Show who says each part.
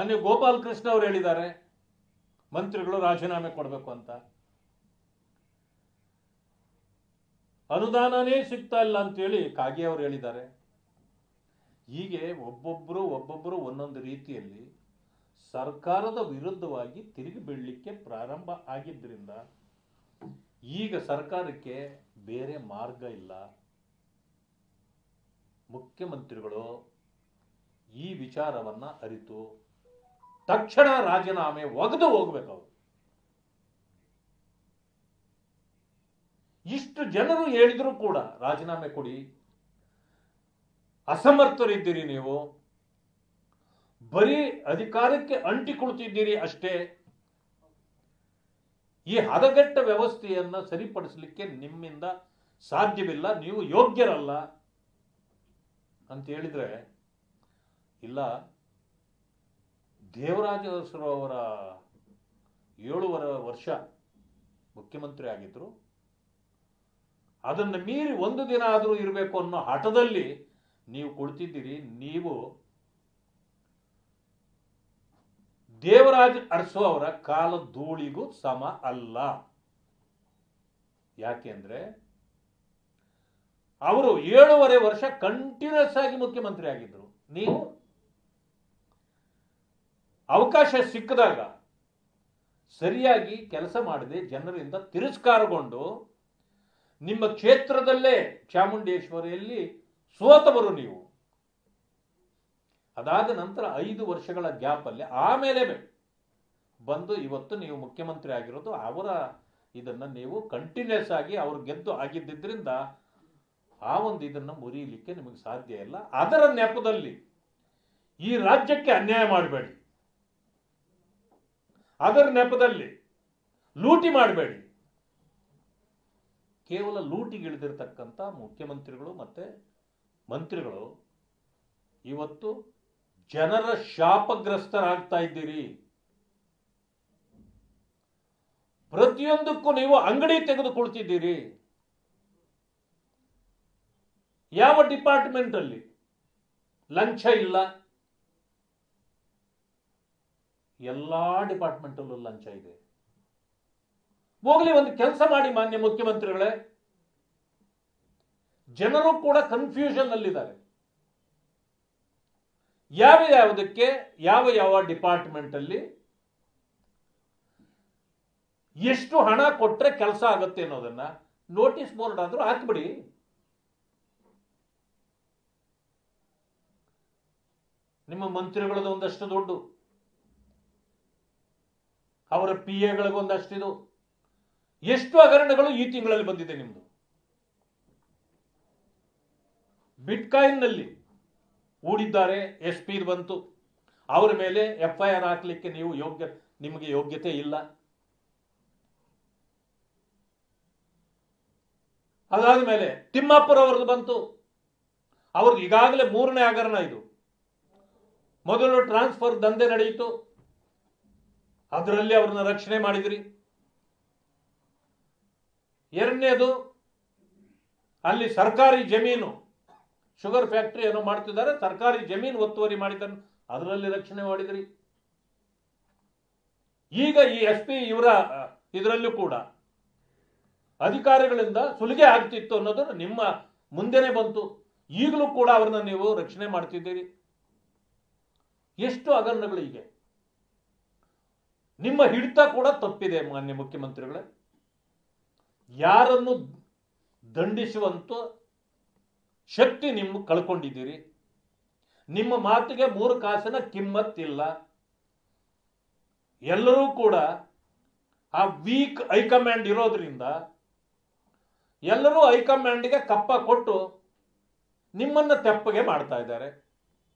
Speaker 1: ಮೊನ್ನೆ ಗೋಪಾಲ್ ಕೃಷ್ಣ ಅವರು ಹೇಳಿದ್ದಾರೆ ಮಂತ್ರಿಗಳು ರಾಜೀನಾಮೆ ಕೊಡಬೇಕು ಅಂತ. ಅನುದಾನನೇ ಸಿಗ್ತಾ ಇಲ್ಲ ಅಂತೇಳಿ ಕಾಗೆ ಅವರು ಹೇಳಿದ್ದಾರೆ. ಹೀಗೆ ಒಬ್ಬೊಬ್ಬರು ಒಂದೊಂದು ರೀತಿಯಲ್ಲಿ ಸರ್ಕಾರದ ವಿರುದ್ಧವಾಗಿ ತಿರುಗಿ ಬೀಳಲಿಕ್ಕೆ ಪ್ರಾರಂಭ ಆಗಿದ್ದರಿಂದ ಈಗ ಸರ್ಕಾರಕ್ಕೆ ಬೇರೆ ಮಾರ್ಗ ಇಲ್ಲ. ಮುಖ್ಯಮಂತ್ರಿಗಳು ಈ ವಿಚಾರವನ್ನ ಅರಿತು ತಕ್ಷಣ ರಾಜೀನಾಮೆ ಒಗೆದು ಹೋಗ್ಬೇಕು. ಅವರು ಇಷ್ಟು ಜನರು ಹೇಳಿದ್ರು ಕೂಡ ರಾಜೀನಾಮೆ ಕೊಡಿ, ಅಸಮರ್ಥರಿದ್ದೀರಿ, ನೀವು ಬರೀ ಅಧಿಕಾರಕ್ಕೆ ಅಂಟಿಕೊಳ್ತಿದ್ದೀರಿ ಅಷ್ಟೇ, ಈ ಹದಗೆಟ್ಟ ವ್ಯವಸ್ಥೆಯನ್ನ ಸರಿಪಡಿಸಲಿಕ್ಕೆ ನಿಮ್ಮಿಂದ ಸಾಧ್ಯವಿಲ್ಲ, ನೀವು ಯೋಗ್ಯರಲ್ಲ ಅಂತ ಹೇಳಿದ್ರೆ, ಇಲ್ಲ ದೇವರಾಜ ಅರಸು ಅವರ 7.5 ವರ್ಷ ಮುಖ್ಯಮಂತ್ರಿ ಆಗಿದ್ರು, ಅದನ್ನು ಮೀರಿ ಒಂದು ದಿನ ಆದರೂ ಇರಬೇಕು ಅನ್ನೋ ಹಠದಲ್ಲಿ ನೀವು ಕುಳಿತಿದ್ದೀರಿ. ನೀವು ದೇವರಾಜ ಅರಸು ಅವರ ಕಾಲ ಧೂಳಿಗೂ ಸಮ ಅಲ್ಲ. ಯಾಕೆಂದ್ರೆ ಅವರು 7.5 ವರ್ಷ ಕಂಟಿನ್ಯೂಸ್ ಆಗಿ ಮುಖ್ಯಮಂತ್ರಿ ಆಗಿದ್ರು. ನೀವು ಅವಕಾಶ ಸಿಕ್ಕಿದಾಗ ಸರಿಯಾಗಿ ಕೆಲಸ ಮಾಡದೆ ಜನರಿಂದ ತಿರಸ್ಕಾರಗೊಂಡು ನಿಮ್ಮ ಕ್ಷೇತ್ರದಲ್ಲೇ ಚಾಮುಂಡೇಶ್ವರಿಯಲ್ಲಿ ಸೋತವರು ನೀವು. ಅದಾದ ನಂತರ 5 ವರ್ಷಗಳ ಗ್ಯಾಪ್ ಅಲ್ಲಿ ಆಮೇಲೆ ಬಂದು ಇವತ್ತು ನೀವು ಮುಖ್ಯಮಂತ್ರಿ ಆಗಿರೋದು. ಅವರ ಇದನ್ನ ನೀವು ಕಂಟಿನ್ಯೂಸ್ ಆಗಿ ಅವರು ಗೆದ್ದು ಆಗಿದ್ದರಿಂದ ಆ ಒಂದು ಇದನ್ನು ಮುರಿಯಲಿಕ್ಕೆ ನಿಮಗೆ ಸಾಧ್ಯ ಇಲ್ಲ. ಅದರ ನೆಪದಲ್ಲಿ ಈ ರಾಜ್ಯಕ್ಕೆ ಅನ್ಯಾಯ ಮಾಡಬೇಡಿ, ಅದರ ನೆಪದಲ್ಲಿ ಲೂಟಿ ಮಾಡಬೇಡಿ. ಕೇವಲ ಲೂಟಿಗಿಳಿದಿರ್ತಕ್ಕಂಥ ಮುಖ್ಯಮಂತ್ರಿಗಳು ಮತ್ತೆ ಮಂತ್ರಿಗಳು ಇವತ್ತು ಜನರ ಶಾಪಗ್ರಸ್ತರಾಗ್ತಾ ಇದ್ದೀರಿ. ಪ್ರತಿಯೊಂದಕ್ಕೂ ನೀವು ಅಂಗಡಿ ತೆಗೆದುಕೊಳ್ತಿದ್ದೀರಿ. ಯಾವ ಡಿಪಾರ್ಟ್ಮೆಂಟ್ ಅಲ್ಲಿ ಲಂಚ ಇಲ್ಲ? ಎಲ್ಲಾ ಡಿಪಾರ್ಟ್ಮೆಂಟ್ ಅಲ್ಲೂ ಲಂಚ ಇದೆ. ಹೋಗ್ಲಿ, ಒಂದು ಕೆಲಸ ಮಾಡಿ ಮಾನ್ಯ ಮುಖ್ಯಮಂತ್ರಿಗಳೇ, ಜನರು ಕೂಡ ಕನ್ಫ್ಯೂಷನ್ ಅಲ್ಲಿದ್ದಾರೆ. ಯಾವುದಕ್ಕೆ ಯಾವ ಡಿಪಾರ್ಟ್ಮೆಂಟ್ ಅಲ್ಲಿ ಎಷ್ಟು ಹಣ ಕೊಟ್ರೆ ಕೆಲಸ ಆಗುತ್ತೆ ಅನ್ನೋದನ್ನ ನೋಟಿಸ್ ಬೋರ್ಡ್ ಆದ್ರೂ ಹಾಕ್ಬಿಡಿ. ನಿಮ್ಮ ಮಂತ್ರಿಗಳದ ಒಂದಷ್ಟು ದುಡ್ಡು, ಅವರ PA-ಗಳಿಗೊಂದಷ್ಟಿದು. ಎಷ್ಟು ಹಗರಣಗಳು ಈ ತಿಂಗಳಲ್ಲಿ ಬಂದಿದೆ ನಿಮ್ದು? ಬಿಟ್ಕಾಯಿನ್ ನಲ್ಲಿ ಹೂಡಿದ್ದಾರೆ, SP ಬಂತು, ಅವರ ಮೇಲೆ FIR ಹಾಕ್ಲಿಕ್ಕೆ ನಿಮಗೆ ಯೋಗ್ಯತೆ ಇಲ್ಲ. ಅದಾದ ಮೇಲೆ ತಿಮ್ಮಾಪುರ ಅವ್ರದ್ದು ಬಂತು, ಅವ್ರದ್ದು ಈಗಾಗಲೇ 3ನೇ ಹಗರಣ ಇದು. ಮೊದಲು ಟ್ರಾನ್ಸ್ಫರ್ ದಂಧೆ ನಡೆಯಿತು, ಅದರಲ್ಲಿ ಅವ್ರನ್ನ ರಕ್ಷಣೆ ಮಾಡಿದ್ರಿ. ಎರಡನೇದು, ಅಲ್ಲಿ ಸರ್ಕಾರಿ ಜಮೀನು, ಶುಗರ್ ಫ್ಯಾಕ್ಟರಿ ಏನೋ ಮಾಡ್ತಿದ್ದಾರೆ, ಸರ್ಕಾರಿ ಜಮೀನು ಒತ್ತುವರಿ ಮಾಡಿದ್ದನ್ನು ಅದರಲ್ಲಿ ರಕ್ಷಣೆ ಮಾಡಿದ್ರಿ. ಈಗ ಈ SP ಇವರ ಇದರಲ್ಲೂ ಕೂಡ ಅಧಿಕಾರಿಗಳಿಂದ ಸುಲಿಗೆ ಆಗ್ತಿತ್ತು ಅನ್ನೋದು ನಿಮ್ಮ ಮುಂದೆನೆ ಬಂತು. ಈಗಲೂ ಕೂಡ ಅವ್ರನ್ನ ನೀವು ರಕ್ಷಣೆ ಮಾಡ್ತಿದ್ದೀರಿ. ಎಷ್ಟು ಹಗರಣಗಳು ಹೀಗೆ? ನಿಮ್ಮ ಹಿಡಿತ ಕೂಡ ತಪ್ಪಿದೆ ಮಾನ್ಯ ಮುಖ್ಯಮಂತ್ರಿಗಳೇ. ಯಾರನ್ನು ದಂಡಿಸುವಂತ ಶಕ್ತಿ ನಿಮ್ಮ ಕಳ್ಕೊಂಡಿದ್ದೀರಿ. ನಿಮ್ಮ ಮಾತಿಗೆ 3 ಕಾಸಿನ ಕಿಮ್ಮತ್ತಿಲ್ಲ. ಎಲ್ಲರೂ ಕೂಡ ಆ ವೀಕ್ ಹೈಕಮಾಂಡ್ ಇರೋದ್ರಿಂದ ಎಲ್ಲರೂ ಹೈಕಮಾಂಡ್ಗೆ ಕಪ್ಪ ಕೊಟ್ಟು ನಿಮ್ಮನ್ನ ತೆಪ್ಪಗೆ ಮಾಡ್ತಾ ಇದ್ದಾರೆ.